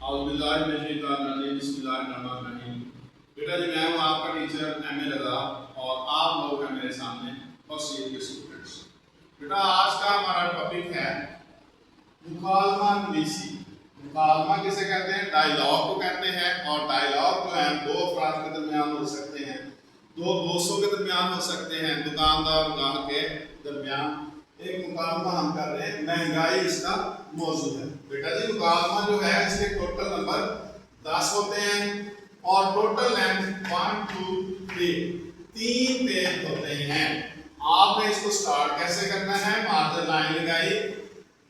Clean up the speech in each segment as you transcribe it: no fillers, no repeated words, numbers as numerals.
बिस्मिल्लाहिर्रहमानिर्रहीम। बेटा जी मैं हूँ आपका टीचर एम ए रज़ा और आप लोग हैं मेरे सामने फर्स्ट ईयर के स्टूडेंट्स। बेटा आज का हमारा टॉपिक है मुकालमा नवीसी। मुकालमा किसे कहते हैं? डायलॉग को कहते हैं। और डायलॉग जो है दो अफराद के दरमियान हो सकते हैं, दो दोस्तों के दरमियान हो सकते हैं, दुकानदार और ग्राहक के दरमियान एक मुकालमा हम कर रहे हैं। महंगाई इसका मौजू है। बेटा जी मुकालमा जो है इसके टोटल नंबर 10 होते हैं और टोटल लेंथ 1 2 3 तीन पेज होते हैं। आपने इसको स्टार्ट कैसे करना है? मार्जिन लाइन लगाई,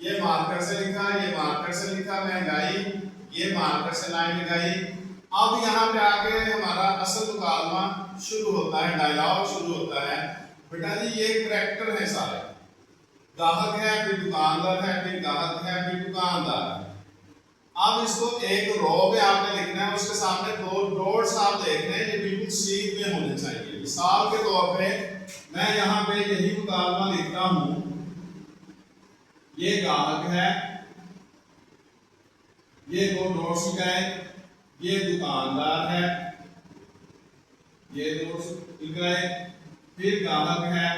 ये मार्कर से लिखा, ये मार्कर से लिखा महंगाई, ये मार्कर से लाइन लगाई। अब यहाँ पे आके हमारा असल मुकालमा शुरू होता है, डायलॉग शुरू होता है। बेटा जी ये करैक्टर है सारे, ग्राहक है, फिर दुकानदार है, फिर ग्राहक है, फिर दुकानदार है। अब इसको एक रो में आपने लिखना है, उसके सामने दो डॉट्स आप देख रहे हैं, ये बिल्कुल सीध में होने चाहिए। मिसाल के तौर पे मैं यहाँ पे यही मुकालमा लिखता हूँ, ये ग्राहक है, ये दो डॉट्स लगाए, ये दुकानदार है, ये डॉट्स लगाए, फिर ग्राहक है,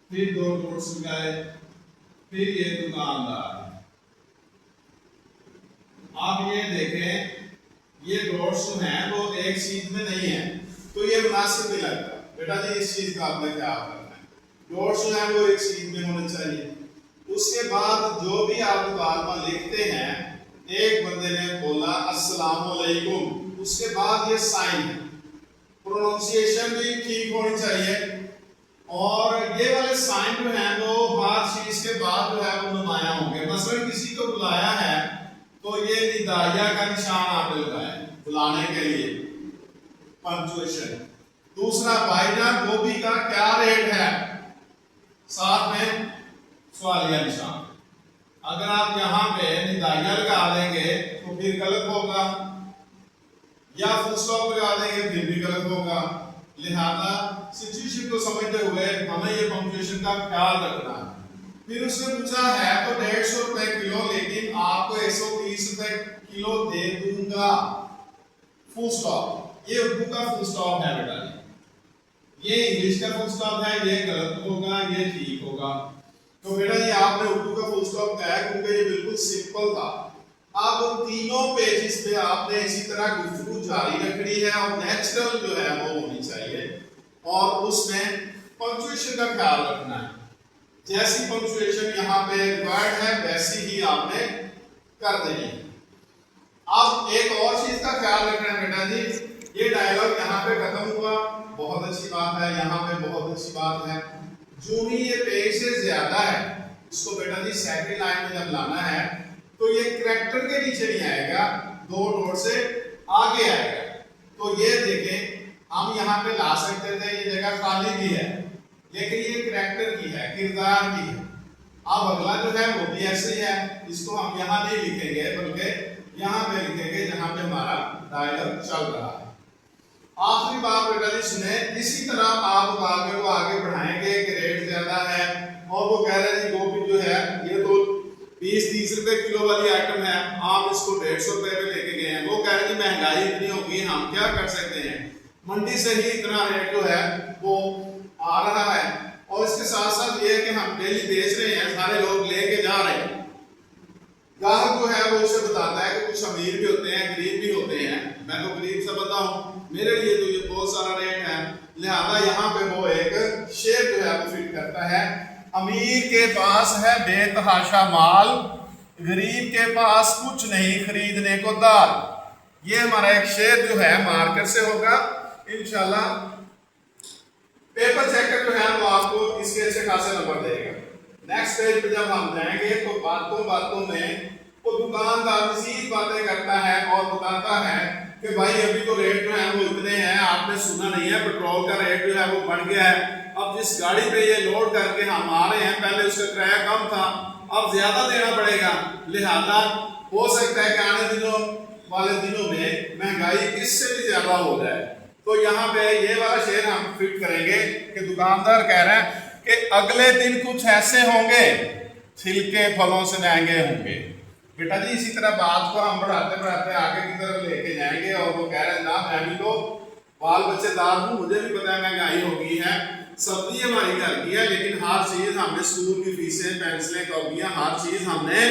फिर दो डॉट्स लगाए, फिर ये दुकानदार है। आप ये देखें ये डॉट्स जो हैं वो एक चीज में नहीं है, तो ये मुनासिब नहीं लगता। बेटा जी इस चीज का आपने ख्याल रखना है, डॉट्स जो हैं वो एक चीज में होने चाहिए। उसके बाद जो भी आप मुकालमा लिखते हैं, एक बंदे ने बोला अस्सलाम वालेकुम, उसके बाद ये साइन है, प्रोनाउंसिएशन भी ठीक होनी चाहिए। और ये वाले साइन जो हैं वो हर चीज के बाद जो है वो नुमाया होंगे। मसलन किसी को बुलाया है तो ये निदाया का निशान आपने लगाया बुलाने के लिए, पंक्चुएशन। दूसरा भाईजान गोभी का क्या रेट है, साथ में सवालिया निशान। अगर आप यहाँ पे निदाया लगा देंगे तो फिर गलत होगा, या फुल स्टॉप लगा देंगे फिर भी गलत होगा। लिहाजा सिचुएशन को समझते हुए हमें ये पंक्चुएशन का ख्याल रखना है। फिर उसने पूछा है तो 150 रुपए किलो, लेकिन आपको 130 रुपए किलो दे दूंगा, फुल स्टॉप। ये उर्दू का फुल स्टॉप है बेटा जी, ये इंग्लिश का फुल स्टॉप है, ये गलत होगा, ये ठीक होगा। तो बेटा जी आपने उर्दू का फुल स्टॉप कहा है क्योंकि ये बिल्कुल सिंपल था। अब तीनों पेजेस पे आपने इसी तरह गुफ्तगू जारी रखनी है और नेचुरल जो है वो होनी चाहिए, और उसमें पंक्चुएशन का ख्याल रखना है। जैसी पंक्चुएशन यहाँ पे रिक्वायर्ड है वैसी ही आपने कर देनी है। अब एक और चीज का ख्याल रखना है बेटा जी, ये डायलॉग यहाँ पे खत्म हुआ, बहुत अच्छी बात है, यहाँ पे बहुत अच्छी बात है। जो भी ये पेज से ज्यादा है इसको बेटा जी सेकंड लाइन में जब लाना है तो ये करैक्टर के नीचे नहीं आएगा, दो डॉट से आगे आएगा। तो ये देखें हम यहाँ पे ला सकते थे, ये जगह खाली भी है, लेकिन ये करैक्टर की है, किरदार की है। अब अगला जो है वो भी ऐसे ही है, इसको हम यहाँ नहीं लिखेंगे बल्कि यहाँ पे लिखेंगे जहाँ पे हमारा डायलॉग चल रहा है। आखिरी बात बेटा जी सुने, इसी तरह आप मुकाबले को आगे बढ़ाएंगे कि रेट ज्यादा है और वो कह रहे हैं गोभी जो है ये तो 20-30 रुपए किलो वाली आइटम है, आप इसको 150 रुपए में लेके गए हैं। वो कह रहे हैं महंगाई इतनी होगी, हम क्या कर सकते हैं, मंडी से ही इतना रेट जो है वो आ रहा है। और इसके साथ साथ ये है कि हम डेली बेच रहे हैं, सारे लोग लेके जा रहे हैं। ग्राहक जो है वो उसे बताता है कि कुछ अमीर भी होते हैं, गरीब भी होते हैं, मैं तो गरीब सा बंदा हूँ, मेरे लिए तो ये बहुत सारा रेट है। लिहाजा यहाँ पे वो एक शेर जो है वो फिट करता है, अमीर के पास है बेतहाशा माल, गरीब के पास कुछ नहीं खरीदने को दाल। ये हमारा एक शेर जो है मार्कर से होगा, इंशाल्लाह पेपर चेकर जो है वो आपको इसके अच्छे खासे नंबर देगा। नेक्स्ट पेज पे जब हम जाएंगे तो बातों बातों में वो दुकानदार मज़ीद बातें करता है और बताता है कि भाई अभी तो रेट जो है वो इतने हैं, आपने सुना नहीं है पेट्रोल का रेट जो है वो बढ़ गया है। अब जिस गाड़ी पे ये लोड करके हम आ रहे हैं पहले उसका किराया कम था, अब ज्यादा देना पड़ेगा। लिहाजा हो सकता है कि आने दिनों वाले दिनों में महंगाई इससे भी ज्यादा हो जाए। तो यहाँ पे ये वाला शेर हम फिट करेंगे कि दुकानदार कह रहे हैं कि अगले दिन कुछ ऐसे होंगे छिलके फलों से महंगे होंगे। बेटा जी इसी तरह बात को हम बढ़ाते बढ़ाते आगे की तरफ लेके जाएंगे और वो कह रहे हैं ना मैं भी तो बाल बच्चेदार हूँ, मुझे भी पता है महंगाई हो गई है, सब्जी हमारी घर की है, लेकिन हर चीज हमने स्कूल की फीसें, पेंसिलें, कॉपियां, हर चीज हमने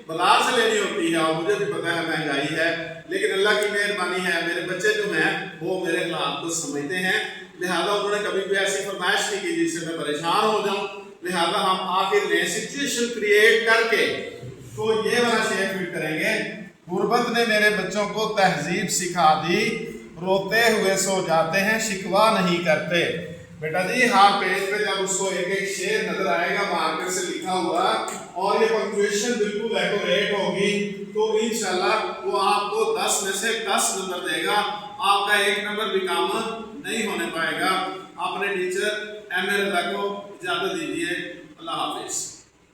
बाजार से लेनी होती है और मुझे भी पता है महंगाई है, लेकिन अल्लाह की मेहरबानी है मेरे बच्चे जो हैं वो मेरे हालात को समझते हैं, लिहाजा उन्होंने कभी भी ऐसी फरमाइश नहीं की जिससे मैं परेशान हो जाऊं, लिहाजा हम आखिर में सिचुएशन क्रिएट करके तो ये वाला शेर फिट करेंगे। गुर्बत ने मेरे बच्चों को तहजीब सिखा दी, रोते हुए सो जाते हैं, शिकवा नहीं करते। बेटा जी हर पेज पे जब उसको एक एक शेर नजर आएगा मार्कर से लिखा हुआ और ये पंक्चुएशन बिल्कुल एक्यूरेट होगी तो इंशाल्लाह वो आपको 10 में से 10 नंबर देगा, आपका 1 नंबर भी काम नहीं होने पाएगा। अपने टीचर एम ए रजा को इजाजत दीजिए। अल्लाह हाफिज।